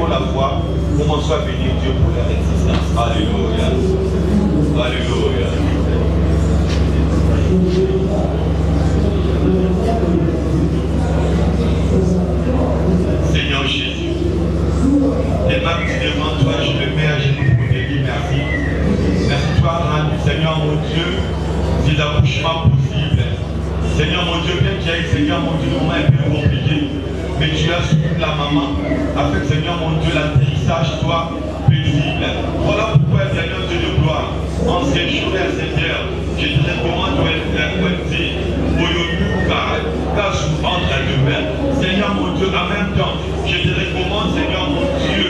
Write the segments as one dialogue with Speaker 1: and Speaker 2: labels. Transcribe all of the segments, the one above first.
Speaker 1: pour la foi, commençons à bénir Dieu pour leur existence. Alléluia. Alléluia. Seigneur Jésus, tellement que devant toi, je me mets à genoux pour te dire merci. Merci toi, rendu, Seigneur mon Dieu, des accouchements possibles. Seigneur mon Dieu, bien qu'il y ait, Seigneur mon Dieu, le moment est un peu compliqué, mais tu as suivi la maman, afin que, Seigneur mon Dieu, l'atterrissage soit paisible. Voilà pourquoi, Seigneur Dieu de gloire, en ces jours et à cette heure, je te recommande de dire, car sous entre demain, Seigneur mon Dieu, en même temps, je te recommande, Seigneur mon Dieu,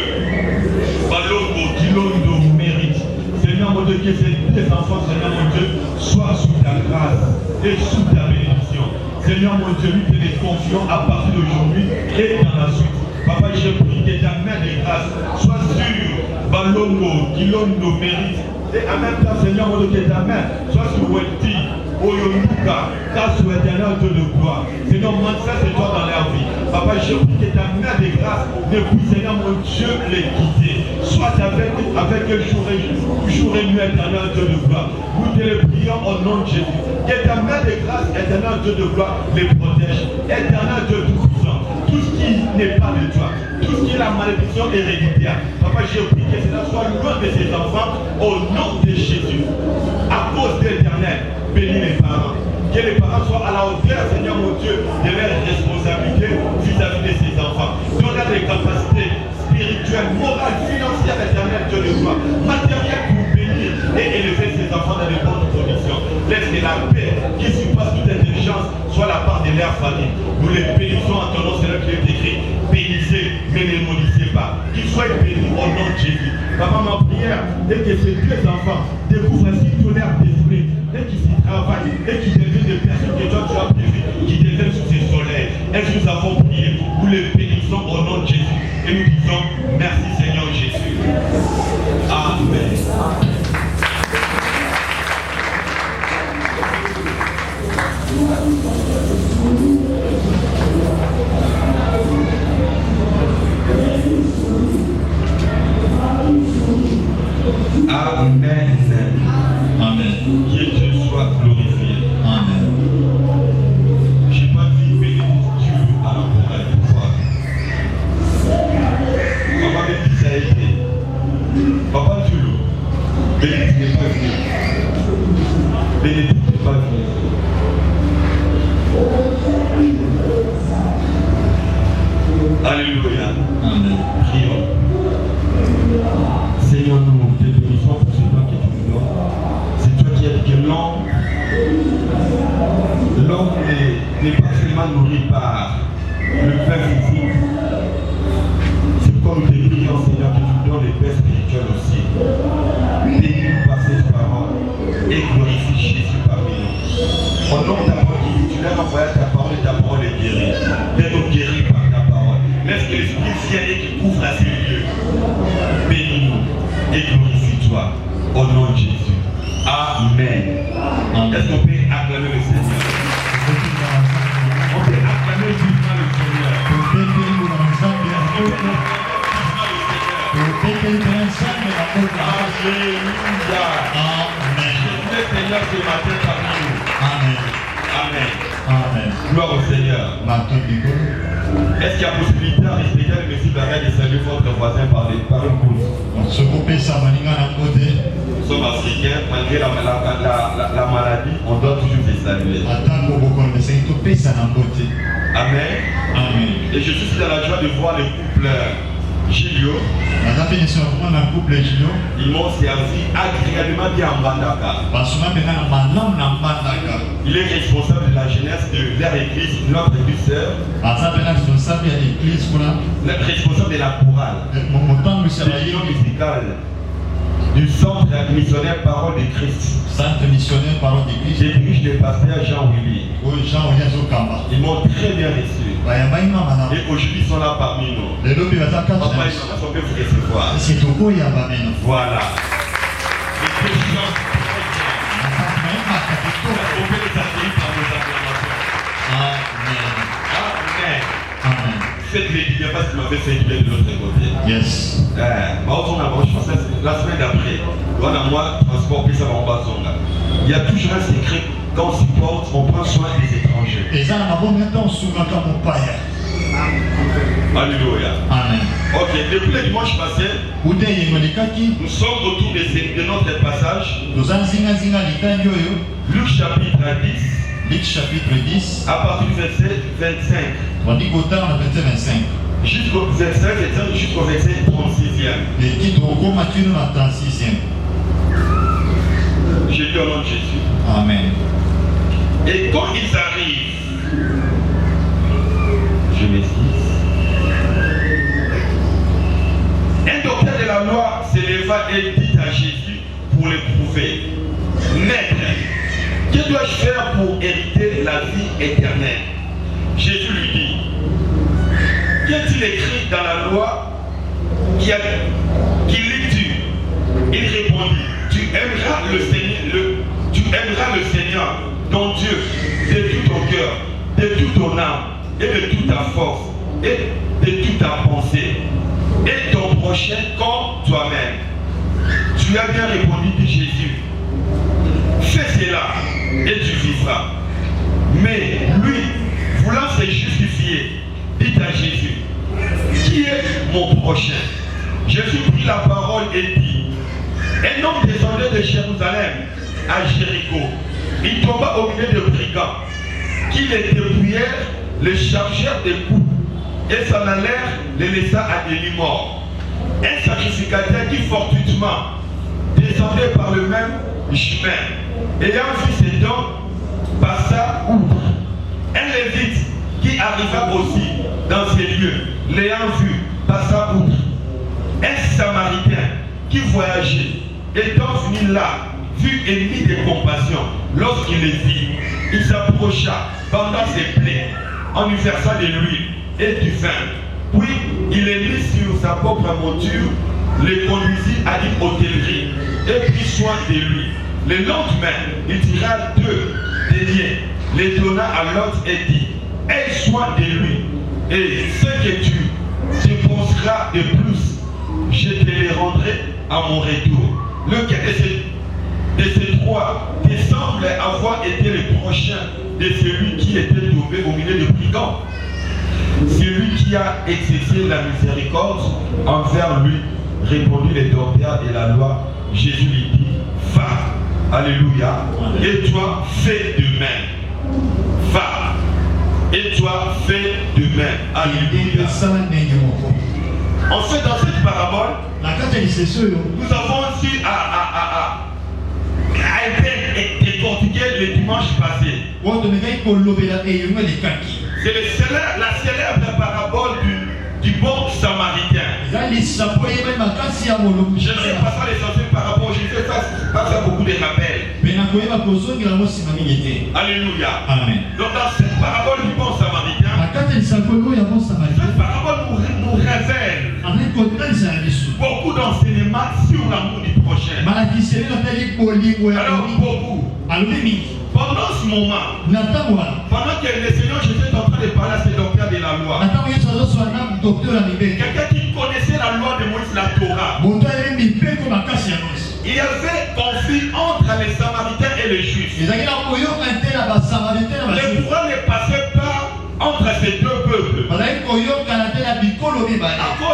Speaker 1: Balongo, Kilondo, mérite. Seigneur mon Dieu, que tes enfants, Seigneur mon Dieu, soient sous ta grâce et sous ta bénédiction. Seigneur mon Dieu, nous te les confions à partir d'aujourd'hui et dans la suite. Papa, je prie que ta main de grâce soit sur Balongo, Kilondo, mérite. Et en même temps, Seigneur mon Dieu, que ta main soit sur Weti, Oyonuka, grâce au éternel Dieu de gloire. Seigneur, manifeste toi dans leur vie. Papa, je prie que ta main de grâce ne puisse, Seigneur mon Dieu, les quitter. Soit avec eux jour et nuit, éternel Dieu de gloire. Nous te les prions au nom de Jésus. Que ta main de grâce, éternel Dieu de gloire, les protège. Éternel Dieu tout-puissant. Tout ce qui n'est pas de toi, tout ce qui est la malédiction héréditaire. Papa, je prie que cela soit loin de ses enfants au nom de Jésus. À cause de l'éternel, bénis les parents. Que les parents soient à la hauteur, Seigneur mon Dieu, de leurs responsabilités vis-à-vis de ses enfants. Donne-leur des capacités spirituelles, morales, financières, éternelles, Dieu de gloire, matérielles pour bénir et élever ses enfants dans de bonnes conditions. Laisse que la paix qui surpasse toute intelligence soit la part de leur famille. Nous les bénissons en ton nom, c'est là qu'il est écrit. Bénissez, mais ne maudissez pas. Qu'ils soient bénis au nom de Jésus. Papa, ma prière est que ces deux enfants découvrent ainsi tout leur détruit et qui s'y travaillent et qui deviennent des personnes que toi tu as prévues, qui deviennent sous ces soleils. Et nous avons prié, nous les bénissons au nom de Jésus. Et nous disons merci Seigneur Jésus. Amen. Amen. Amen. Que Dieu soit glorifié. Amen. Je n'ai pas dit bénédice Dieu à la morale de foi. Papa me dit ça a été. Papa Dieu, bénédice n'est pas venu. Bénédice n'est pas venu. Alléluia. Amen. Prions. Seigneur, nous te bénissons pour ce temps que tu nous donnes. C'est toi qui as dit que l'homme n'est pas seulement nourri par le pain physique. C'est comme nous te prions, Seigneur, que tu nous donnes les pains spirituels aussi. Bénis-nous par cette parole et glorifie Jésus parmi nous. Au nom de ta parole, tu l'as envoyé ta parole et ta parole est guérie. Fais-nous guérir par ta parole. Laisse que l'Esprit vienne et qu'il couvre à ces lieux. Bénis-nous et glorifie-toi au nom de Jésus. Amen. Est-ce qu'on peut acclamer le Seigneur? On peut acclamer vivement le Seigneur. Alléluia. Amen. Le Seigneur ce matin parmi nous. Amen. Amen. Amen. Gloire au Seigneur. Est-ce qu'il y a possibilité à respecter le Messie d'arrêt de saluer votre voisin par une pause? Nous sommes africains, malgré la maladie, on doit toujours les saluer. Amen. Amen. Et je suis dans la joie de voir le couple Gilio. Ils m'ont servi agréablement bien en Bandaka. Il est responsable de la jeunesse de leur église, notre église sœur. Responsable de la chorale, de l'union musicale, du centre missionnaire Parole de Christ. Centre missionnaire Parole de Christ. J'ai dirige le pasteur Jean-Willy. Ils m'ont très bien reçu. Et aujourd'hui ils sont là parmi nous. Papa, ils sont là, on peut vous recevoir. Voilà. Les questions. On peut les accueillir par nos acclamations. Amen. Amen. Amen. fait du bien parce qu'il m'avait fait du bien de l'autre côté.
Speaker 2: Yes.
Speaker 1: Je pense que la semaine d'après, moi, transport, puis ça va en bas. Il y a toujours un secret quand on supporte, on prend soin des étrangers.
Speaker 2: Et ça, on a bon temps souvent comme mon père.
Speaker 1: Alléluia.
Speaker 2: Amen.
Speaker 1: Ok, depuis le dimanche passé, nous sommes autour de notre passage. Luc chapitre 10.
Speaker 2: Luc chapitre 10.
Speaker 1: À partir du verset 25.
Speaker 2: On dit qu'au temps, le verset 25.
Speaker 1: Jusqu'au verset 36e.
Speaker 2: Et qui doit commencer dans la 36e.
Speaker 1: J'ai dit au nom de Jésus.
Speaker 2: Amen.
Speaker 1: Et quand ils arrivent, je m'excuse. Un docteur de la loi s'éleva et dit à Jésus pour l'éprouver: Maître, que dois-je faire pour hériter la vie éternelle? Jésus lui dit: Qu'est-il écrit dans la loi qui lis-tu? Il répondit: Tu aimeras le Seigneur, ton Dieu, de tout ton cœur, de toute ton âme, et de toute ta force, et de toute ta pensée, et ton prochain comme toi-même. Tu as bien répondu, dit Jésus. Fais cela, et tu vivras. Mais lui, voulant se justifier, dit à Jésus: Qui est mon prochain? Jésus prit la parole et dit: Un homme descendait de Jérusalem à Jéricho. Il tomba au milieu de brigands qui les dépouillèrent, les chargèrent des coups et s'en allèrent, les laissa à demi-morts. Un sacrificateur qui fortuitement descendait par le même chemin, ayant vu ses dents, passa outre. Un lévite qui arriva aussi dans ces lieux, l'ayant vu, passa outre. Un samaritain qui voyageait, étant venu là, fut émis de compassion. Lorsqu'il les vit, il s'approcha, banda ses plaies, en lui versa de l'huile et du vin. Puis il les mit sur sa propre monture, les conduisit à une hôtellerie et prit soin de lui. Le lendemain, il tira 2 deniers, les donna à l'autre et dit: Aie soin de lui, et ce que tu dépenseras de plus, je te les rendrai à mon retour. Lequel de ces 3 te semble avoir été le prochain de celui qui était tombé au milieu de brigands? Celui qui a exercé la miséricorde envers lui, répondit le docteur de la loi. Jésus lui dit: Va, alléluia, et toi fais de même. Va, et toi fais de même. Alléluia. En fait, dans cette parabole, nous avons su à décortiquer le dimanche passé. C'est la célèbre parabole du bon samaritain. Je ne sais pas ça l'essentiel par rapport, je fais pas faire beaucoup de rappels. Alléluia.
Speaker 2: Amen.
Speaker 1: Donc dans cette parabole du bon samaritain, cette parabole nous révèle beaucoup d'enseignements sur l'amour du prochain. Alors beaucoup. Pendant ce moment, pendant que le Seigneur Jésus est en train de parler à ces docteurs de la loi, quelqu'un qui connaissait la loi de Moïse, la Torah, il y avait conflit entre les Samaritains et les Juifs. Le courant ne passait pas entre ces deux peuples. À cause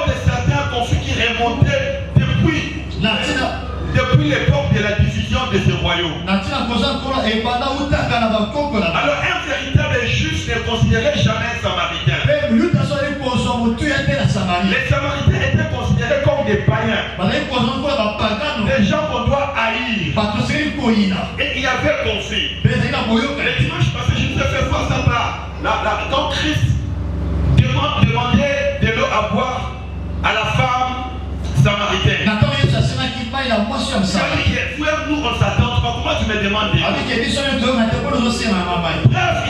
Speaker 1: de certains conflits qui remontaient depuis l'époque de la division de ce royaume. Alors un véritable juif ne considérait jamais un samaritain. Les samaritains étaient considérés comme des païens, des gens qu'on doit haïr. Et il y avait conflit. Le dimanche passé, je vous ai fait voir ça par quand Christ demandait de l'eau à boire à la femme samaritaine. Frère, nous on s'attend pas. Comment tu me demandes? Bref, il y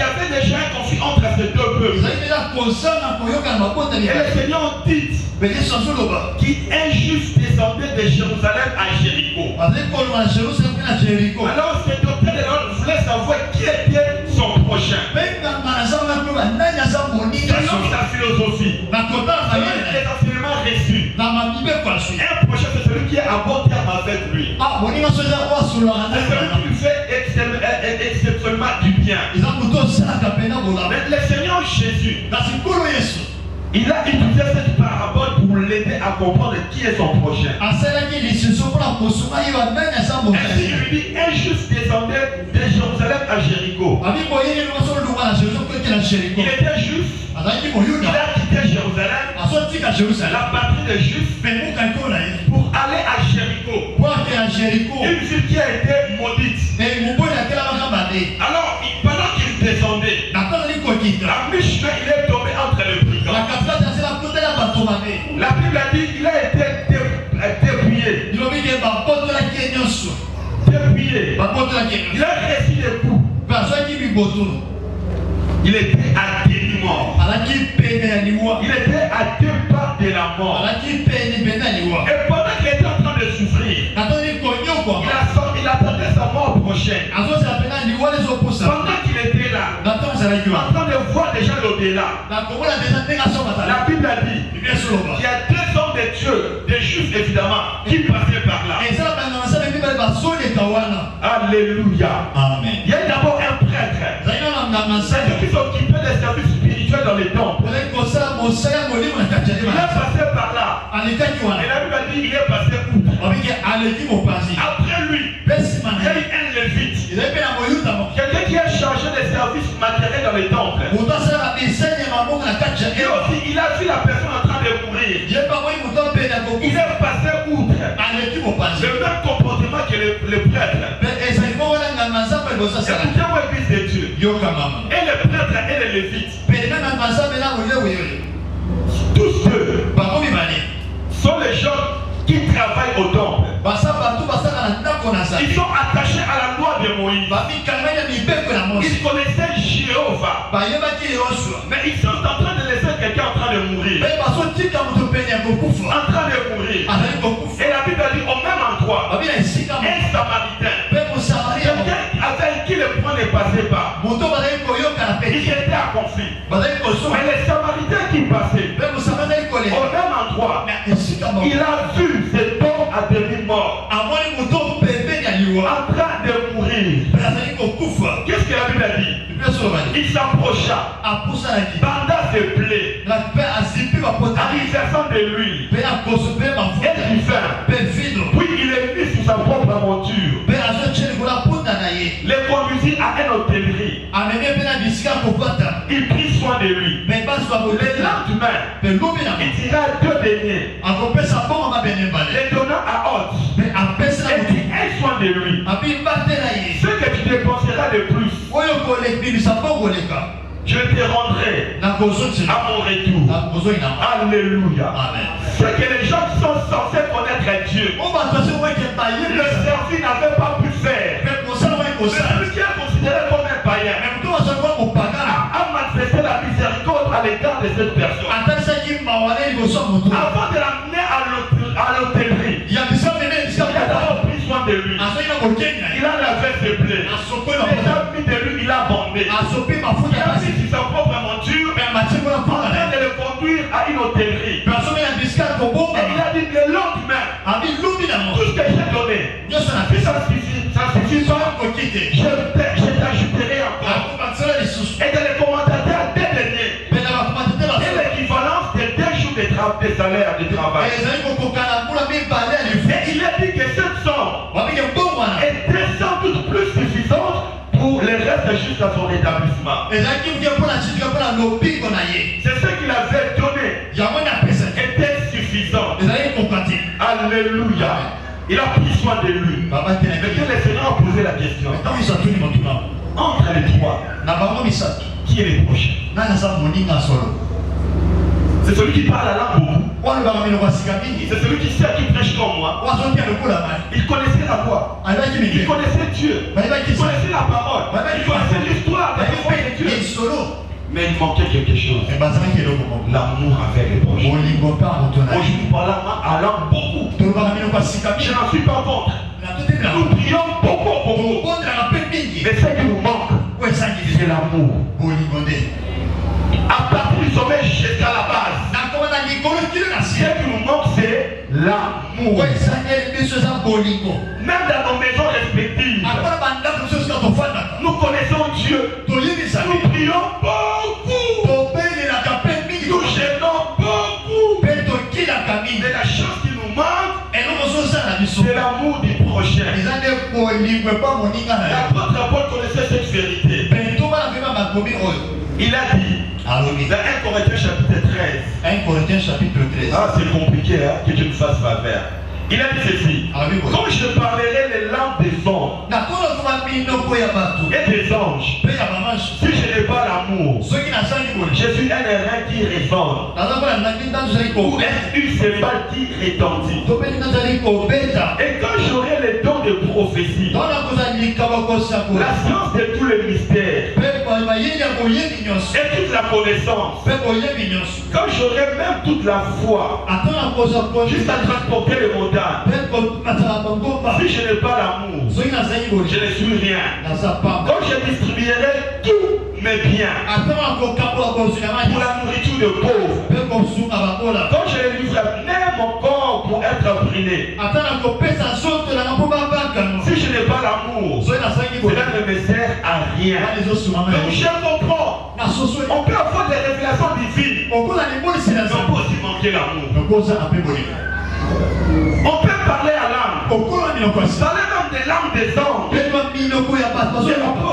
Speaker 1: avait déjà un conflit entre ces deux peuples. Et le Seigneur dit qu'un juif descendait de Jérusalem à Jéricho. Alors ce docteur de la loi voulait savoir qui était son prochain. Selon sa philosophie, celui qui lui fait exceptionnellement du bien. Mais le Seigneur Jésus, il a utilisé cette parabole pour l'aider à comprendre qui est son prochain. Ainsi, il lui dit, un juste descendait de Jérusalem à Jéricho. Il était juste. Il a quitté Jérusalem, la patrie de Juste, pour aller à Jéricho. Une ville qui a été maudite. Alors, pendant qu'il descendait, à mi-chemin, il est tombé entre les brigands. La Bible a dit qu'il a été dépouillé. Dépouillé. Il a reçu des coups. Il était à demi-mort. Il était à 2 pas de la mort. Et pendant qu'il était en train de souffrir, il attendait sa mort prochaine. Pendant qu'il était là, en train de voir déjà l'au-delà, la Bible a dit qu'il y a 2 hommes de Dieu, des Juifs évidemment, qui passaient par là. Alléluia.
Speaker 2: Amen.
Speaker 1: Il y a d'abord un prêtre. C'est-à-dire qui s'occupait des services spirituels dans les temples. Il est passé par là. Et la Bible a dit qu'il est passé outre. Après lui, il y a eu un lévite. Quelqu'un qui a chargé des services matériels dans les temples. Et aussi, il a vu la personne en train de mourir. Il est passé outre. Le même comportement que le prêtre. Écoutez-moi, Église de Dieu. Et le prêtre et le lévite, tous ceux sont les gens qui travaillent au temple. Ils sont attachés à la loi de Moïse. Ils connaissaient Jéhovah. Mais ils sont en train de laisser quelqu'un en train de mourir. En train de mourir. Et la Bible a dit au même endroit, un Samaritain, quelqu'un avec qui le point ne passait pas. Ils étaient à conflit. Mais les Samaritains qui passaient, au même endroit, il a vu cet homme à demi-mort, en train de mourir. Qu'est-ce que la Bible a dit? Il s'approcha, banda ses plaies, en y versant de l'huile et du vin. Puis il est mis sous sa propre monture. Les conduisit à une hôtellerie. Il prit soin de lui. Le lendemain, il tira 2 deniers, les donna à Hôte, et dit aie soin de lui. Ce que tu dépenseras de plus, je te rendrai à mon retour. Alléluia. Ce que les gens qui sont censés connaître Dieu, le service n'avait pas pu faire. Celui qui est considéré comme un païen a manifesté la miséricorde à l'égard de cette personne. Avant de l'amener à l'hôtellerie, il a d'abord pris soin de lui. Il a lavé ses plaies. Il a mis de lui, il a bandé. Il a mis sur sa propre monture afin de le conduire à une hôtellerie. Et il a dit le lendemain, tout ce que j'ai donné, ça suffit pas, je t'ajouterai encore. Et dans les commentateurs, 2 deniers, c'est l'équivalence de 2 jours de salaire de travail. Et il a dit que cette somme était sans doute plus suffisante pour le reste juste à son établissement. C'est ce qu'il avait donné était suffisant. Alléluia. Il a pris soin de lui. Mais que le Seigneur a posé la question. Entre les 3, qui est le prochain? C'est celui qui parle la langue beaucoup. C'est celui qui sait, qui prêche comme moi. Il connaissait la voix. Il connaissait Dieu. Il connaissait la parole. Il connaissait l'histoire de Dieu. Mais il manquait quelque chose. L'amour avec les prochains. Aujourd'hui, par la main, à l'âme beaucoup. Je n'en suis pas contre. Nous prions beaucoup. Mais ce qui nous manque, c'est l'amour. À partir du sommet jusqu'à la base. Ce qui nous manque, c'est l'amour. l'amour. Même dans nos maisons respectives, nous connaissons Dieu. Nous prions beaucoup. Nous gênons beaucoup. Mais la chose qui nous manque, c'est l'amour du prochain. L'apôtre Paul connaissait cette vérité. Il a dit, dans 1 Corinthiens chapitre 13. Ah, c'est compliqué hein, que tu me fasses faveur. Il a dit ceci. Quand je parlerai les langues des hommes et des anges, si je n'ai pas l'amour, je suis un airain qui résonne. Ou une cymbale qui retentit. Et quand j'aurai les dons de prophétie, la science de tous les mystères et toute la connaissance, quand j'aurai même toute la foi, jusqu'à transporter les montagnes, si je n'ai pas l'amour, je ne suis rien. Quand je distribuerai tous mes biens pour la nourriture de pauvres, quand je livrerai même mon corps pour être brûlé, si je n'ai pas l'amour, cela ne me sert à rien. Donc je comprends. On peut avoir des révélations divines, mais on peut aussi manquer l'amour. On peut parler à l'âme, parler même des langues des anges, mais on peut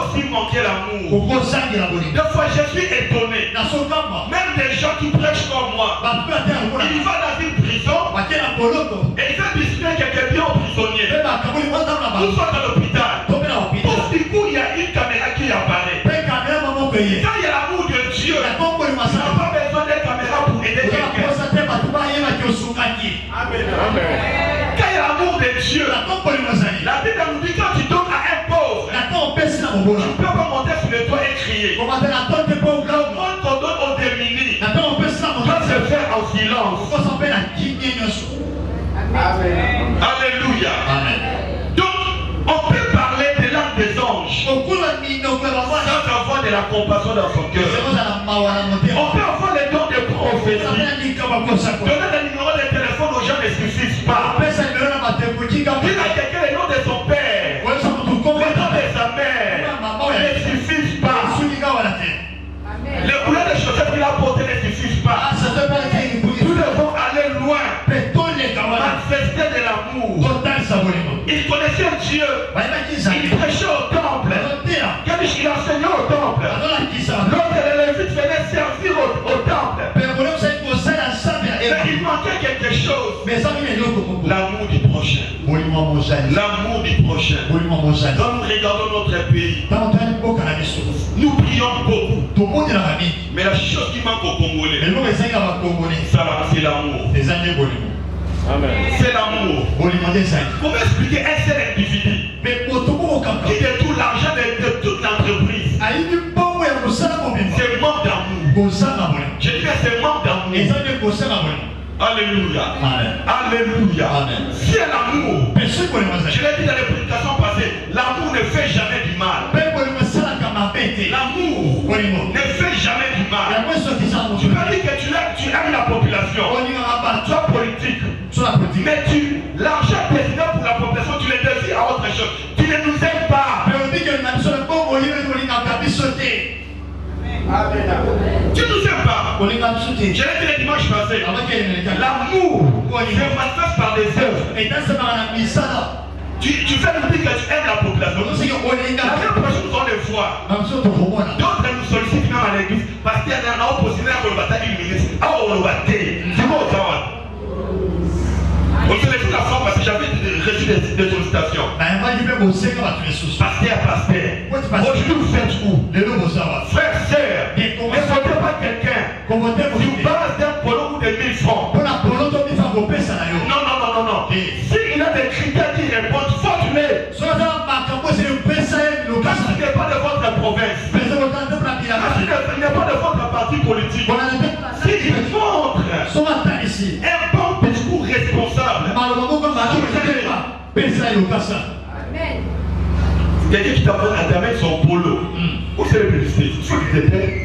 Speaker 1: aussi manquer l'amour. Des fois je suis étonné, même des gens qui prêchent comme moi, il va dans une prison et il va distribuer quelques biens aux prisonniers, ou soit dans l'hôpital. Pour du coup il y a une caméra qui apparaît. Quand il y a l'amour de Dieu, on n'a pas besoin de caméra pour aider quelqu'un. Quand il y a l'amour de Dieu, la Bible nous dit quand tu donnes à un pauvre, tu ne peux pas monter sur le toit et crier. Le monde qu'on donne aux démunis doit se faire en silence. Alléluia. Donc, on peut parler des langues des anges sans avoir de la compassion dans son cœur. On peut avoir les dons de prophétie. Donner des numéros de téléphone aux gens ne suffisent pas. Dire à quelqu'un le nom de son père, le nom de sa mère ne suffisent pas. Les couleurs de chaussettes qu'il a portées ne suffisent pas. Nous devons aller loin, manifester de l'amour. Il connaissait Dieu, il prêchait au temple, il enseignait au temple. Lorsque les Lévites venaient servir au temple, il manquait quelque chose. L'amour du prochain. L'amour du prochain. Quand nous regardons notre pays, nous prions beaucoup. Mais la chose qui manque aux Congolais, c'est l'amour. C'est l'amour. Comment expliquer un seul individu qui détourne l'argent de toute l'entreprise? C'est manque d'amour. Je dis que c'est manque d'amour. Alléluia. Alléluia. C'est l'amour. Je l'ai dit dans les prédications passées, l'amour ne fait jamais du mal. L'amour ne fait jamais du mal. Tu peux dire que tu aimes la population, soit politique, mais l'argent destiné pour la population, tu le désires à autre chose. Tu ne nous aimes pas. Tu nous aimes pas. Je l'ai dit le dimanche passé. L'amour se manifeste par des œuvres. Tu fais nous dire que tu aimes la population. La même prochaine nous on les voit. D'autres nous sollicitent même à l'église parce qu'il y a un opposition à une ministre. C'est bon, ça. On se laisse la forme parce que j'avais reçu des sollicitations. Pasteur. Aujourd'hui vous faites où? Frère, sœur, ne votez pas quelqu'un sur base d'un polo ou de 1000 francs. Non. S'il a des critères qui répondent, faites-les. Parce qu'il n'est pas de votre province. Parce qu'il n'est pas de votre parti politique. S'il montre un bon discours responsable, quelqu'un qui t'apprend à mettre son polo, où c'est le publicité? Il faut qu'il te paie.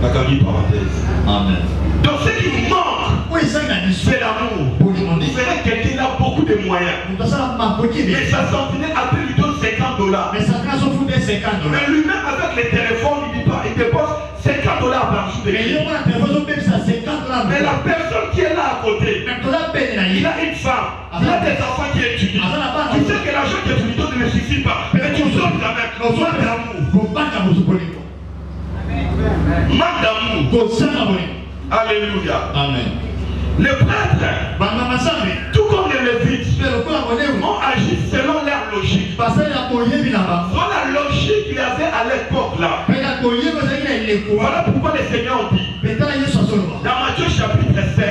Speaker 1: La parenthèse. Amen. Donc ce qui nous manque, c'est l'amour. Vous verrez quelqu'un qui a beaucoup de moyens. Mais sa sentinelle après lui donne $50. Mais lui-même avec les téléphones, il dit pas, il dépense $50 par jour. Mais la personne qui est là à côté, il a une femme, il a des enfants qui étudient. Tu sais que l'argent que tu lui donnes ne suffit pas. Mais tu donnes quand même. Manque d'amour. Alléluia.
Speaker 2: Amen.
Speaker 1: Les prêtres, tout comme les lévites, ont agi selon leur logique. Selon la logique qu'il y avait à l'époque là. Voilà pourquoi les seigneurs ont dit dans Matthieu chapitre 5,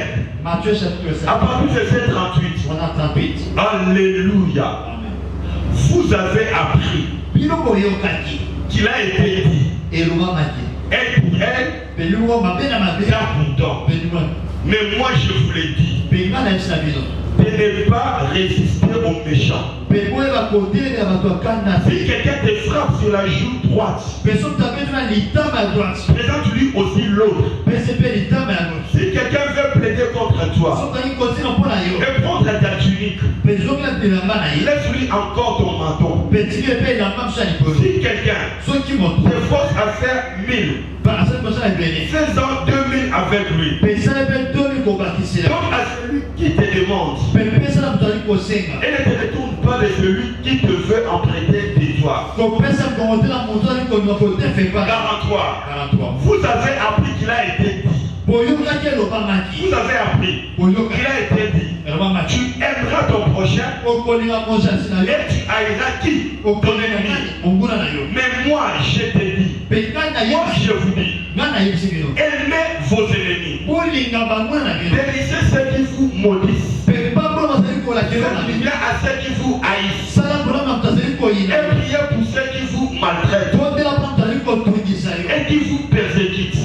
Speaker 1: à partir du verset 38. Alléluia. Vous avez appris qu'il a été dit. Elle pour elle, bien content. Mais moi je vous l'ai dit, de ne pas résister aux méchants. Si quelqu'un te frappe sur la joue droite, présente-lui aussi l'autre. Si quelqu'un veut plaider contre toi et prendre ta tunique, laisse-lui encore ton manteau. Si quelqu'un te force à faire 1000, fais-en 2000 avec lui. Donc à celui qui te demande, et ne te retourne pas de celui qui te veut emprunter des doigts. 43. Vous avez appris qu'il a été dit. Vous avez appris qu'il a été dit. Tu aimeras ton prochain et tu haïras qui? Ton ennemi. Mais moi je te dis, moi je vous dis, aimez vos ennemis. Bénissez ceux qui vous maudissent. Faites du bien à ceux qui vous haïssent. Et priez pour ceux qui vous maltraitent et qui vous persécutent.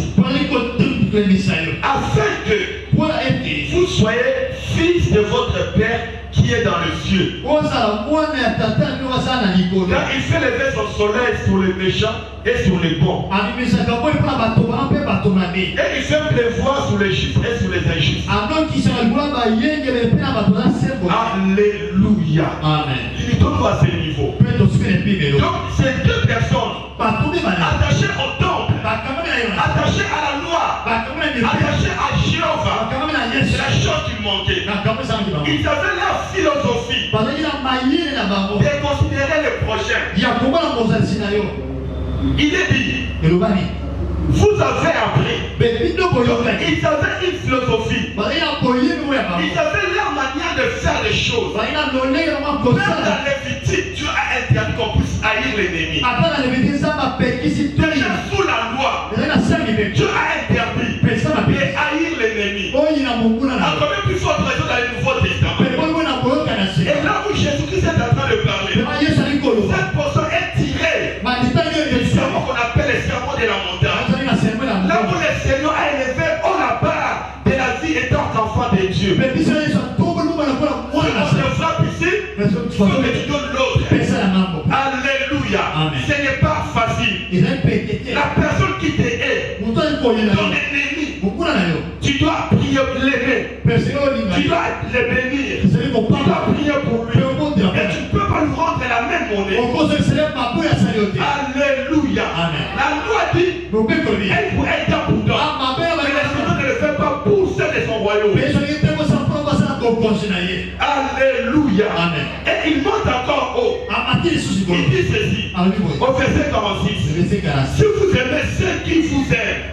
Speaker 1: Afin que vous soyez fils de votre Père qui est dans le cieux. Car il fait lever son soleil sur les méchants et sur les bons. Et il fait pleuvoir sur les justes et sur les injustes. Alléluia.
Speaker 2: Amen.
Speaker 1: Il donne à ce niveau. Donc ces deux personnes attachées au temple, attachées à la loi, attachées à Jéhovah, c'est la chose qui manquait. Ils avaient leur philosophie de considérer le prochain. Il est dit, vous avez appris. Ils avaient une philosophie. Ils avaient leur manière de faire les choses. Même dans Lévitique, Dieu a interdit qu'on puisse haïr l'ennemi. Déjà sous la loi, Dieu a interdit de haïr l'ennemi. Encore même plus forte raison dans le Nouveau Testament. Et là où Jésus-Christ est en train de parler, cette personne est tirée du serment qu'on appelle le serment de la montagne. Là où le Seigneur a élevé haut la barre de la vie étant enfant de Dieu. Si on te frappe ici, il faut que tu donnes l'autre. Alléluia.
Speaker 2: Amen.
Speaker 1: Ce n'est pas facile. La personne qui te hait, ton ennemi, tu dois prier l'aimer. Tu dois le bénir. Tu dois prier pour lui. Et tu ne peux pas lui rendre la même monnaie. Alléluia.
Speaker 2: Amen.
Speaker 1: La loi dit, elle pour être prudent. Mais le Seigneur ne le fait pas pour ceux de son royaume. Alléluia.
Speaker 2: Amen.
Speaker 1: Et il monte encore haut. Il dit ceci au verset 46. Si vous aimez ceux qui vous aiment,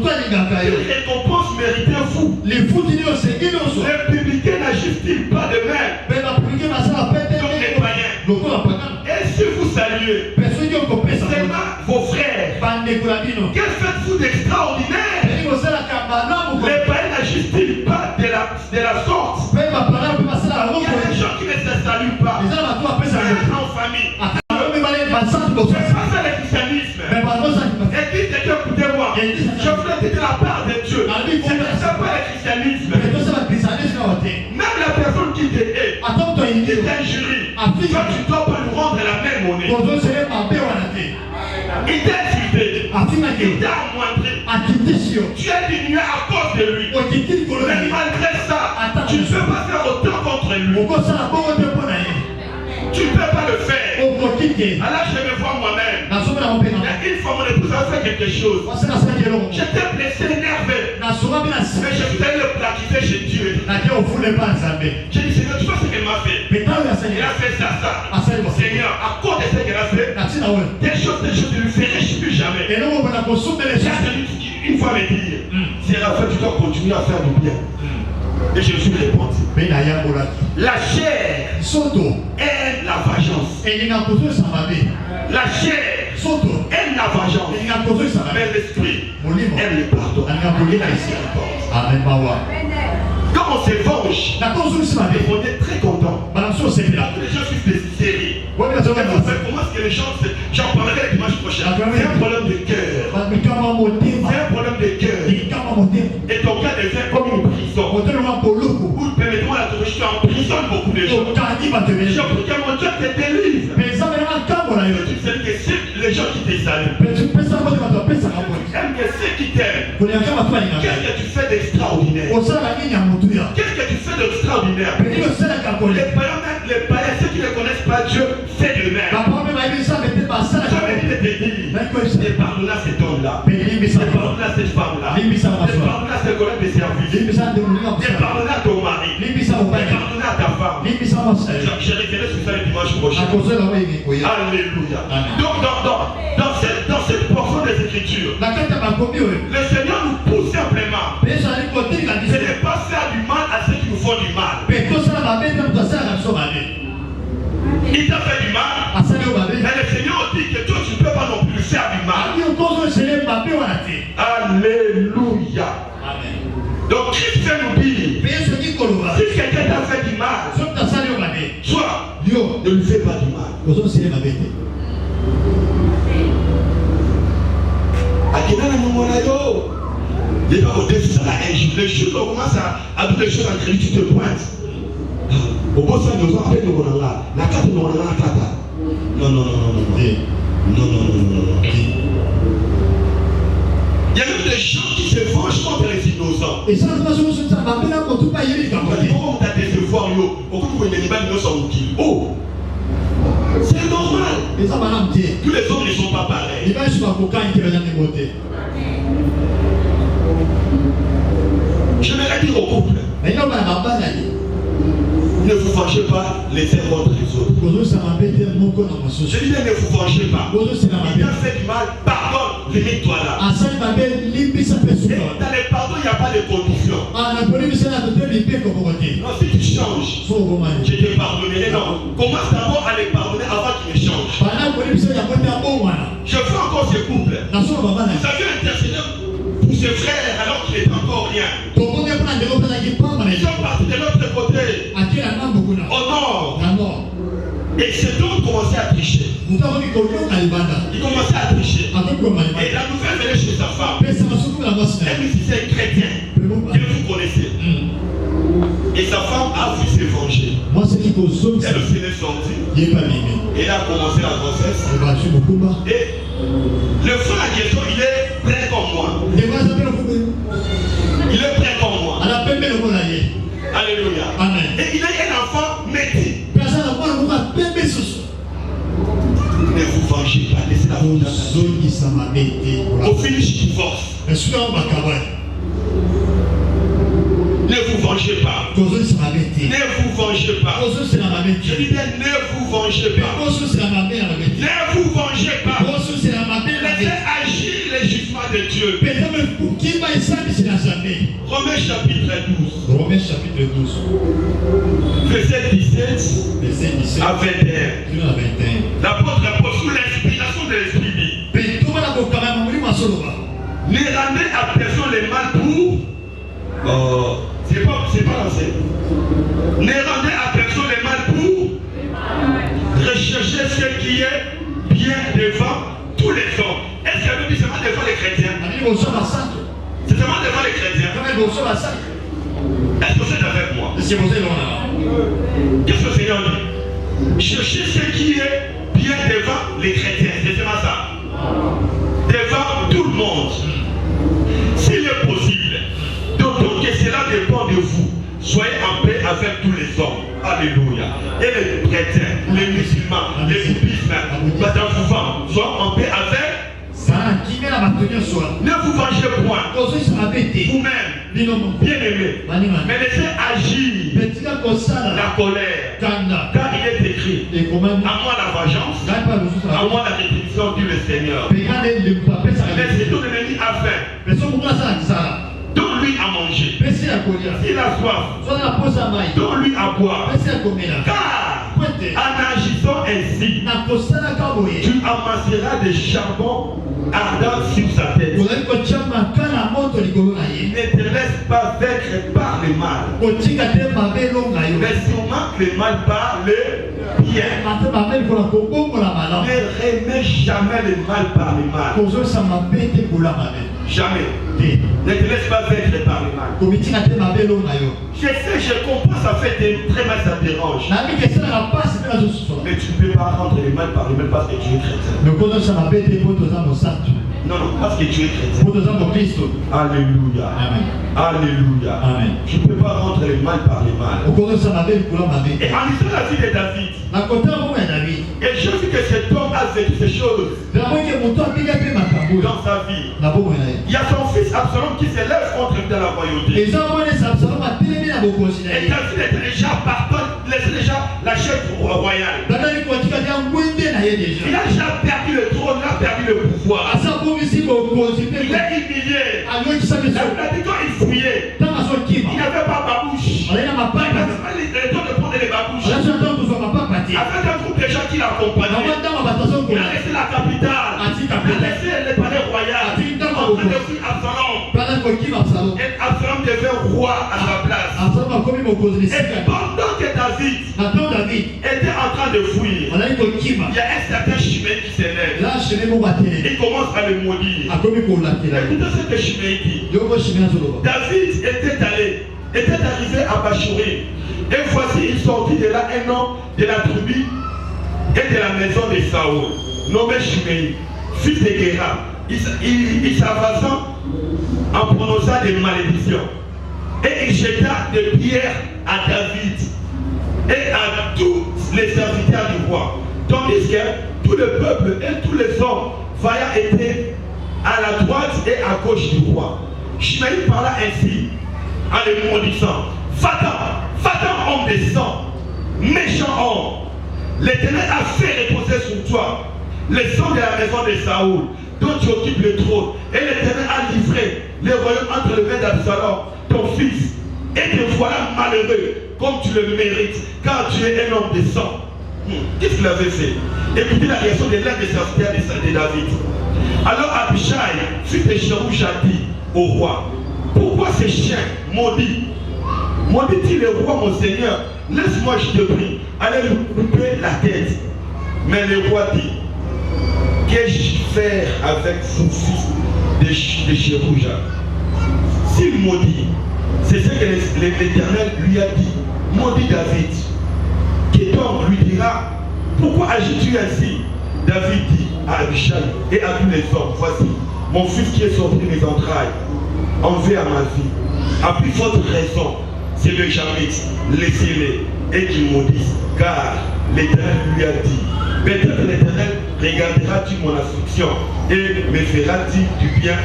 Speaker 1: quelle récompense méritez-vous? Les publicains n'agissent-ils pas de même comme les païens? Et si vous saluez seulement vos frères, que faites-vous d'extraordinaire? Les païens n'agissent-ils pas de la sorte? Il y a des gens qui ne se saluent pas. C'est en famille. C'est pas ça le christianisme. Église de Dieu, écoutez-moi. Je vous le dis de la part de Dieu. C'est pas le christianisme. Même la personne qui te hait, qui t'injurie, toi tu ne dois pas lui rendre la même monnaie. Il t'a insulté, il t'a amoindri, tu es diminué à cause de lui. Mais malgré ça, tu ne peux pas faire autant contre lui. Tu ne peux pas le faire. Alors je me vois moi-même. Une fois mon épouse a fait quelque chose. J'étais blessé, énervé. Mais je voulais le plaquer chez Dieu. J'ai dit, Seigneur, tu vois ce qu'elle m'a fait. Elle a fait ça. Seigneur, à cause de ce qu'elle a fait, des choses je ne lui ferai plus jamais. J'ai entendu une fois me dire, si elle a fait, tu dois continuer à faire du bien. Et je suis répondu. La chair aime la vengeance. La chair aime la vengeance. Mais l'esprit aime le pardon. Quand on se venge, on est très content. Les gens suivent des séries. Comment est-ce que les gens, j'en parlerai la dimanche prochain. C'est un problème de cœur. C'est un problème de cœur. Et ton cœur devient comme une prison. Ou permettez-moi la théorie, tu emprisonnes beaucoup de gens. Je prie que mon Dieu te délivre. Tu sais que c'est les gens qui te saluent. Aime que ceux qui t'aiment. Qu'est-ce que tu fais d'extraordinaire? Qu'est-ce que tu fais d'extraordinaire? Les païens, ceux qui ne connaissent pas Dieu, c'est de même. Et pardonne cet homme-là. Et pardonne cette femme-là. Et pardonne ses collègues de service. Et pardonne ton mari. Et pardonne ta femme. Je reviendrai sur ça le dimanche prochain. Alléluia. Donc dans cette portion des Écritures, le Seigneur nous pousse simplement. Ce n'est pas faire du mal à ceux qui nous font du mal. Il t'a fait du mal. Mais le Seigneur dit que toi tu ne peux pas non plus faire du mal. Alléluia. Donc Christ fait nous dire, si quelqu'un t'a fait du mal, toi, ne lui fais pas du mal. Il va au défi à la haine. Les choses, on commence à toutes les choses en crédit, tu te pointes. Au bout de ça, nous avons fait nous là. La carte nous la carte. Non. Il y a même des gens qui se vengent contre les innocents. Et ça, pourquoi on t'a décevoir, pourquoi vous voyez les innocents qui oh, c'est normal. Tous les hommes ne sont pas pareils. Je vais dire au couple, ne vous vengez pas les uns contre les autres. Je dis bien ne vous vengez pas. Il t'a fait du mal, pardonne, limite-toi là. Et dans les pardons, il n'y a pas de condition. Non, si tu changes, je te pardonnerai. Non, commence d'abord à les pardonner avant qu'ils ne changent. Je veux encore ce couple. Vous avez intercédé pour ses frères alors qu'il est encore rien. Ils sont partis de l'autre côté. Au nord. Et c'est donc commencé à tricher. Il commençait à tricher. Et la nouvelle venait chez sa femme. Elle lui disait chrétien. Que vous connaissez. Et sa femme a vu se venger. Elle aussi est sortie. Et elle a commencé la grossesse. Et le frère en question, il est prêt comme moi. Il est prêt comme moi. Alléluia. Amen. Et il a un enfant métier. Ne vous vengez pas, laissez la vengeance. Au finish divorce. Ne vous vengez pas. Ne vous vengez pas. Je dis bien ne vous vengez pas. Ne vous vengez pas. Laissez agir les jugements de Dieu. Romains chapitre 12. Verset 17 à 21. L'apôtre Paul sous l'inspiration de l'Esprit dit, ne rendez à personne les mal pour... c'est pas lancé. Ne rendez à personne les mal pour rechercher ce qui est bien devant tous les hommes. Est-ce qu'elle veut dire seulement devant les chrétiens? C'est seulement devant les chrétiens. Est-ce que c'est avec moi? Qu'est-ce que le Seigneur dit? Cherchez ce qui est bien devant les chrétiens. C'est seulement ça. Devant tout le monde. S'il est possible. D'autant que cela avec tous les hommes. Alléluia. Et les chrétiens, les musulmans, les bouddhistes, soient en paix avec. Ne vous vengez point vous-même, bien-aimés, mais laissez agir la colère. Car il est écrit, à moi la vengeance, à moi la rétribution, dit le Seigneur. Mais c'est ton ennemi a faim, donne-lui à manger. S'il a soif, donne-lui à boire. Car en agissant ainsi, tu amasseras des charbons ardents sur sa tête. Ne te laisse pas vaincre par le mal, mais sûrement le mal par le bien. Ne remets jamais le mal par le mal. Jamais. Ne te laisse pas vaincre par le mal. Je sais, je comprends, ça fait très mal, ça dérange. Mais tu ne peux pas rendre le mal par le mal parce que tu es chrétien. Non, parce que tu es chrétien. Alléluia.
Speaker 2: Amen.
Speaker 1: Alléluia.
Speaker 2: Amen.
Speaker 1: Tu ne peux pas rendre le mal par le mal. Et en lisant la vie de David, et je sais que cet homme a vécu ces choses dans sa vie. Il y a son fils Absalom qui s'élève contre lui dans la royauté. Et David était déjà partant, laissait déjà la chef royale. Il a déjà perdu le trône, il a perdu le pouvoir. Il est humilié. La quand il fouillait, il n'avait pas babouche. Il n'avait pas le temps de prendre les babouches. Avec un groupe de gens qui l'accompagnaient, il a laissé la capitale, il a laissé les palais royaux, en train de fuir Absalom. Et Absalom devient roi à sa place. Et pendant que David était en train de fuir, il y a un certain Shimei qui s'élève. Il commence à le maudire. Écoutez ce que Shimei dit. David était arrivé à Bachouri. Et voici, il sortit de là un homme de la tribu et de la maison de Saoul, nommé Shimei, fils de Guéra. Il s'avançant en prononçant des malédictions. Et il jeta des pierres à David et à tous les serviteurs du roi. Tandis que tout le peuple et tous les hommes vaillants étaient à la droite et à gauche du roi. Shimei parla ainsi en les maudissant. Va-t'en, homme de sang, méchant homme. L'Éternel a fait reposer sur toi le sang de la maison de Saoul, dont tu occupes le trône. Et l'Éternel a livré le royaume entre les mains d'Absalom, ton fils. Et te voilà malheureux, comme tu le mérites, car tu es un homme de sang. Qu'est-ce qu'il avait fait? Écoutez la réaction de l'un des serviteurs de David. Alors Abishai, fils de Cherouja, dit au roi, pourquoi ces chiens maudits maudit-il le roi, mon Seigneur, laisse-moi, je te prie, aller lui couper la tête. Mais le roi dit, qu'ai-je faire avec son fils de Cherouja? S'il maudit, c'est ce que l'Éternel lui a dit, maudit David. Qui donc lui dira, pourquoi agis-tu ainsi? David dit à Abishai et à tous les hommes, voici, mon fils qui est sorti de mes entrailles, enlevé à ma vie, a plus forte raison. C'est le Jamite, laissez-les et qu'ils maudissent, car l'Éternel lui a dit, peut-être l'Éternel regardera-tu mon affliction et me fera-t-il du bien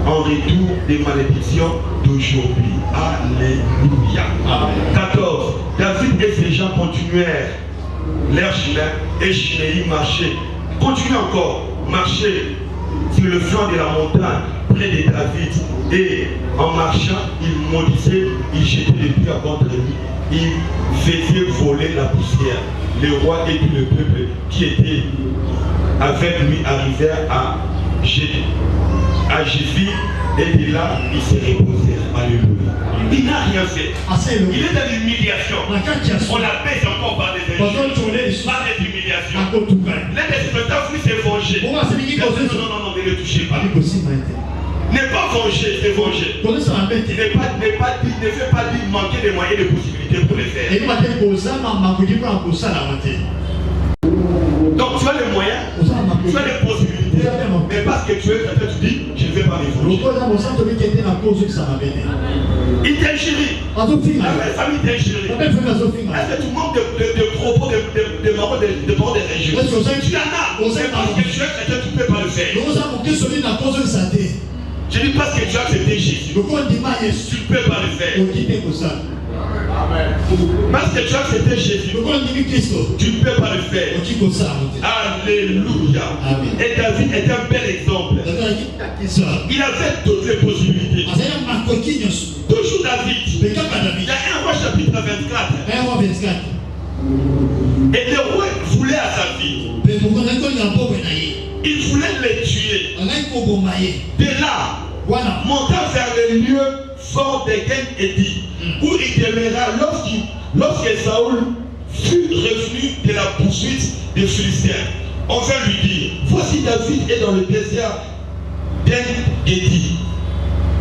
Speaker 1: en retour des malédictions d'aujourd'hui. Alléluia. Amen. 14. David et ses gens continuèrent leur chemin et Shimei marchait. Continue encore, marcher sur le flanc de la montagne près de David, et en marchant, il maudissait, il jetait des pierres contre lui, il faisait voler la poussière. Le roi et tout le peuple qui était avec lui arrivèrent à Jéphir, et de là, ils se reposèrent. Alléluia. Il n'a rien fait. Il est dans l'humiliation. On l'appelle encore par des injures, par des humiliations. L'un des spectacles lui s'est vengé. Non, ne le touchez pas. N'est pas venger, c'est venger. Ne fais pas dire manquer des moyens et de possibilités pour les faire. Donc tu as les moyens, tu as les possibilités. Mais parce que tu es chrétien, tu dis, je ne vais pas m'évoluer. Il t'ingérie. La famille t'ingérie. Est-ce que tu manques de propos, de paroles religieuses? Tu en as. C'est parce que tu es chrétien, tu ne peux pas le faire. Je dis parce que tu as accepté Jésus. Tu ne peux pas le faire. Parce que tu as accepté Jésus. Tu ne peux pas le faire. Alléluia. Et David est un bel exemple. Il avait toutes les possibilités. Toujours David. Il y a un roi chapitre 24. Et le roi voulait à sa vie. Il voulait les tuer. De là, montant vers le lieu fort d'Egen Edi, où il demeura lorsque Saoul fut revenu de la poursuite des Philistins. On va lui dire, voici David est dans le désert d'En-Gedi.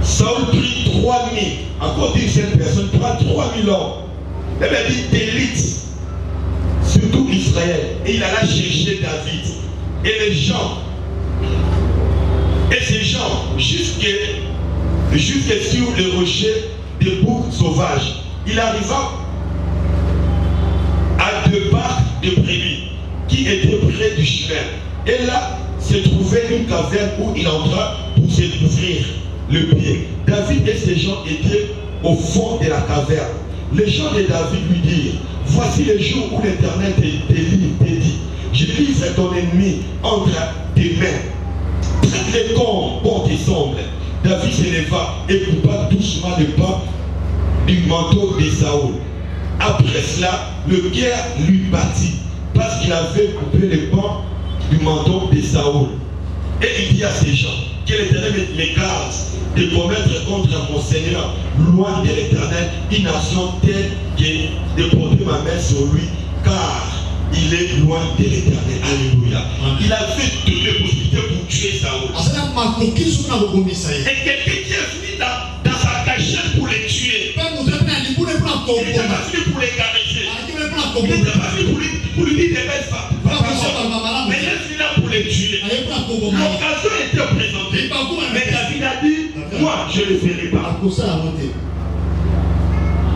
Speaker 1: Saoul prit 3000, encore d'une seule personne, 3000 hommes. Il avait dit d'élite, surtout Israël. Et il alla chercher David. Et les gens, et ces gens, jusque sur le rocher des boucs sauvages, il arriva à 2 barques de brebis qui étaient près du chemin. Et là se trouvait une caverne où il entra pour se couvrir le pied. David et ses gens étaient au fond de la caverne. Les gens de David lui dirent, voici le jour où l'Éternel te dit, je livre ton ennemi entre tes mains. Traite les corps, bon tes sembles. David se leva et coupa doucement le pas du manteau de Saoul. Après cela, le cœur lui battit parce qu'il avait coupé le pan du manteau de Saoul. Et il dit à ces gens, que l'Éternel les garde de commettre contre mon Seigneur, loin de l'Éternel, une nation telle que de porter ma main sur lui, car il est loin de l'Éternel. Alléluia. Il avait toutes les possibilités pour tuer Saoul. Et quelqu'un qui est venu dans sa cachette pour les tuer. Il n'était pas venu pour les caresser. Il n'était pas venu pour lui dire des belles paroles. Mais il est venu là pour les tuer. L'occasion était présentée. Mais David a dit, moi je ne le ferai pas.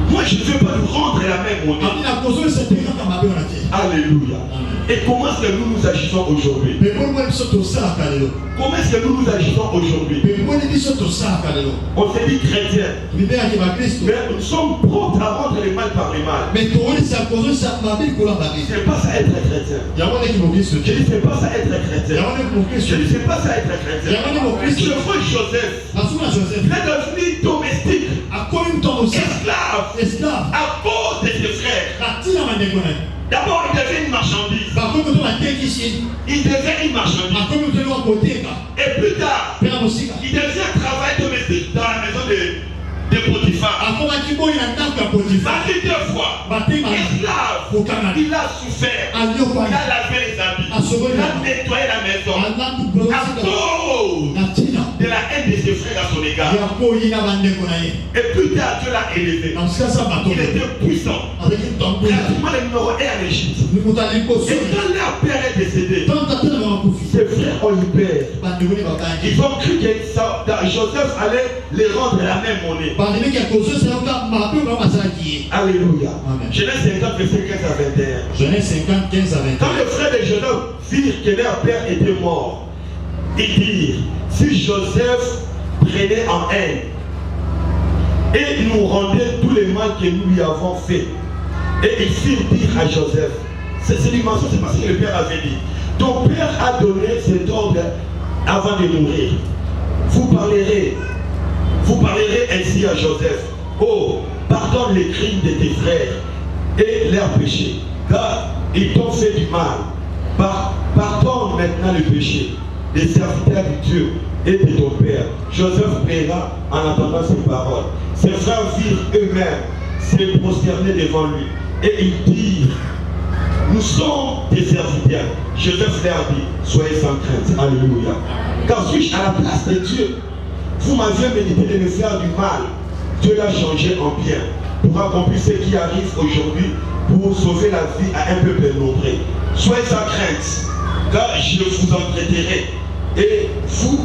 Speaker 1: Moi je ne veux pas nous rendre la même monnaie. Alléluia. Et comment est-ce que nous agissons aujourd'hui? Comment est-ce que nous agissons aujourd'hui? On se dit chrétien. Mais nous sommes prompts à rendre le mal par le mal. C'est pas ça être chrétien. Je dis c'est pas ça être chrétien. Je dis c'est pas ça être chrétien. Je vois Joseph. Il est devenu domestique. Esclave. À cause de ses frères. D'abord, il devient une marchandise. Il devient une marchandise. Et plus tard, il devient un travail domestique dans la maison de Potiphar. Il a 2 fois. Esclave. Il a souffert. Il a lavé les habits. Il a nettoyé la maison. À cause de la haine de ses frères à son égard. Et plus tard, Dieu l'a élevé. Il était puissant. Pratiquement le numéro 1 en Égypte. Et quand leur père est décédé, ses frères ont eu peur. Ils ont cru que Joseph allait les rendre la même monnaie. Alléluia. Genèse 50, verset 15 à 21. Quand les frères de Joseph virent que leur père était mort, ils dirent, si Joseph prenait en haine et nous rendait tout le mal que nous lui avons fait, et ils firent dire à Joseph, c'est dimension, c'est parce que le père avait dit, ton père a donné cet ordre avant de mourir. Vous parlerez ainsi à Joseph, oh, pardonne les crimes de tes frères et leurs péchés, car ils t'ont fait du mal. Pardonne maintenant le péché des serviteurs du Dieu et de ton père. Joseph paiera en entendant ces paroles. Ses frères virent eux-mêmes se prosterner devant lui. Et ils dirent, nous sommes des serviteurs. Joseph leur dit, soyez sans crainte. Alléluia. Car suis-je à la place de Dieu? Vous m'aviez médité de me faire du mal. Dieu l'a changé en bien pour accomplir ce qui arrive aujourd'hui, pour sauver la vie à un peuple nombreux. Soyez sans crainte, car je vous en traiterai
Speaker 3: Et vous,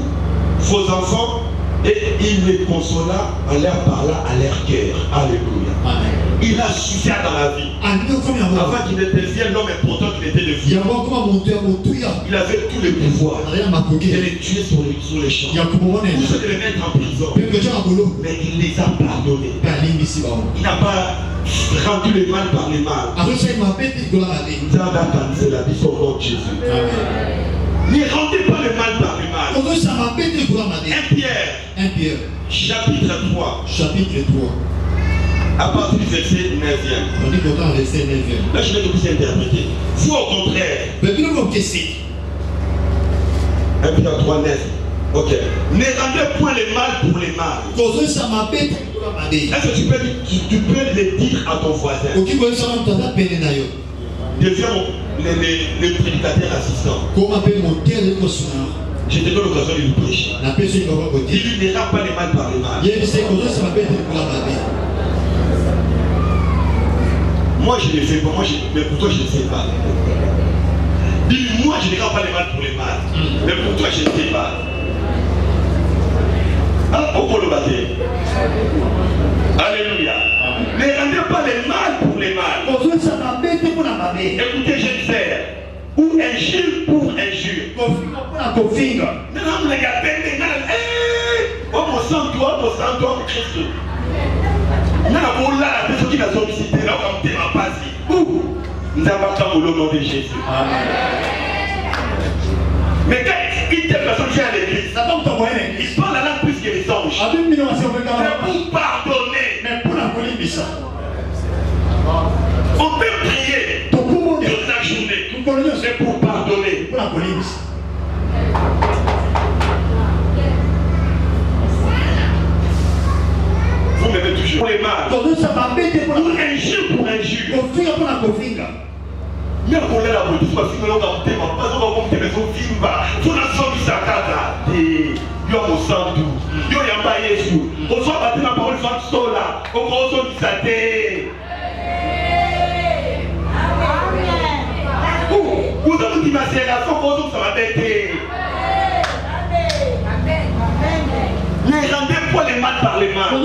Speaker 3: vos enfants, et il les consola en leur parlant à leur cœur. Alléluia.
Speaker 2: Amen.
Speaker 3: Il a su ça dans la vie. Avant qu'il ne devienne l'homme important qu'il était devenu. Il avait tous les pouvoirs. Il les tuer sur les champs. Vous savez les mettre en prison. Mais il les a pardonnés. Il n'a pas rendu le mal par le mal. Nous avons entendu la vie au nom de Jésus. Ne rendez pas le mal par le mal. 1 Pierre, chapitre 3. À partir du verset 9e. Là, je vais te vous interpréter. Vous, au contraire. 1 Pierre 3, 9. Ok. Ne rendez point le mal pour le mal. Est-ce que tu peux le dire à ton voisin? Deviens le prédicateur assistant. Je te donne l'occasion de lui prêcher. Il ne rend pas le mal par le mal. Moi je ne le fais pas, mais pour toi je ne sais pas. Dis-moi, je ne rends pas le mal pour le mal. Mais pour toi je ne sais pas. Ah, au le baptême. Alléluia. Ne rendez pas le mal pour le mal. Écoutez, je disais, ou injure pour injure. Non, regardez, mon sang, Christ. Nous avons là la personne qui a sollicité, là, on a passé. Nous avons au nom de Jésus. Mais quand une telle personne vient à l'église, il parle la langue plus que les anges. C'est pour pardonner. On peut prier toute la journée. C'est pour pardonner. Vous m'aimez toujours. Pour les mal. Pour injure pour injure. Mais pour la politique, parce que nous avons des pas encore comme des maisons vimba. Tout la somme de sa carte. Yo mo sandu. Yo yamba Yesu. On soit battu la parole sans sola. On commence à s'attaquer. Vous avez dit ma sération, vous ça va bêter. Ne rendez pas les mal par les mal. Pour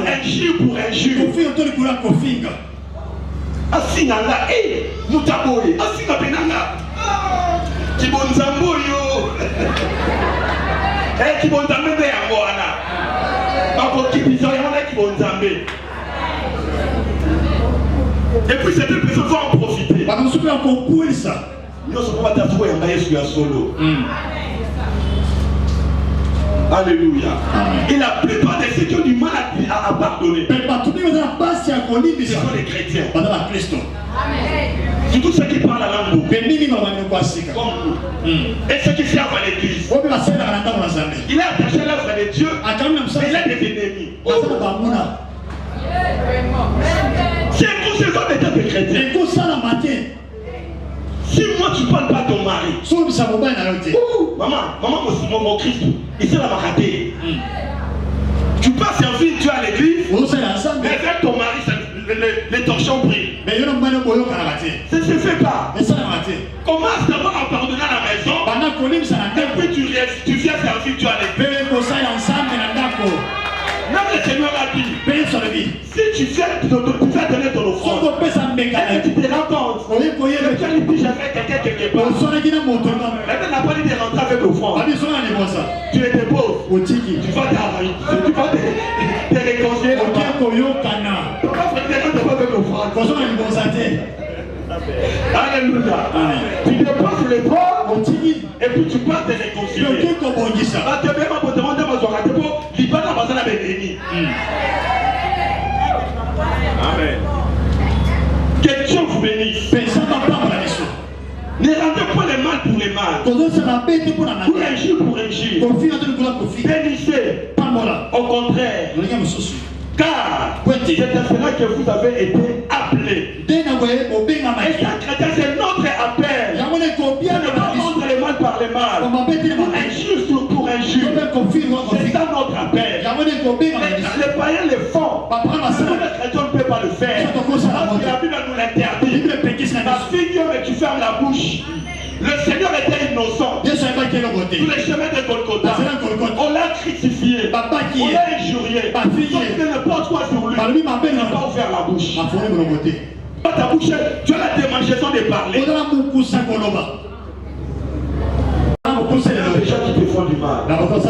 Speaker 3: injure pour injure. Asinanga, mutaboye, asinga penanga. Kibonzambo yo. Kibonzambe be yango wana. Bako kibizo yana kibonzambe. Et puis cette personne va en profiter. Nous sommes pas d'accord avec Yesu ya solo. Alléluia. Et la plupart de ceux qui ont du mal à pardonner, ce sont les chrétiens. Surtout ceux qui parlent la langue. Comme nous. Et ceux qui servent à l'église. Il est attaché à l'œuvre de Dieu, mais il a des ennemis. C'est pour ces hommes étaient des chrétiens. Si moi tu parles pas à ton mari, maman, mon Christ, il s'est la raté. Tu peux servir Dieu à l'église, mais avec ton mari, les torchons brillent. Ça ne se fait pas. Commence d'abord à pardonner à la maison, et puis tu viens servir Dieu à l'église. Même le Seigneur a dit, si tu fais donner ton offrande, et tu te rends compte, tu as dit j'avais quelqu'un quelque part, elle n'a pas dit de rentrer avec l'offrande. Tu es pauvre, tu vas te réconcilier. Tu vas faire avec l'offrande. Alléluia. Tu dépenses les bras et puis tu pars te réconcilier. Amen. Que Dieu vous bénisse. Ne rendez pas les mal pour les mal. Pour injure pour injure. Bénissez. Au contraire. Car c'est à cela que vous avez été appelés. Et ça, chrétien, c'est notre appel. Ne pas rendre les mal par les mal. Pour injure pour injure. C'est ça notre appel. Les païens le font. Les chrétiens ne peuvent pas le faire. Parce que la Bible nous l'interdit. La figure, mais tu fermes la bouche. Le Seigneur était innocent. Sur les chemins de Golgotha. On l'a crucifié. On l'a injurié. Donc n'importe quoi sur lui. Il n'a pas ouvert la bouche. Dans ta bouche, tu as la démangeaison de parler. Les gens qui te font du mal.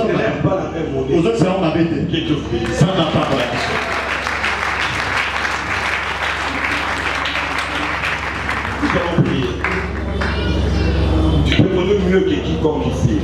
Speaker 3: Ne lèvent pas la même monnaie. Qui te fait. Nous allons prier. Tu peux connaître mieux que quiconque ici.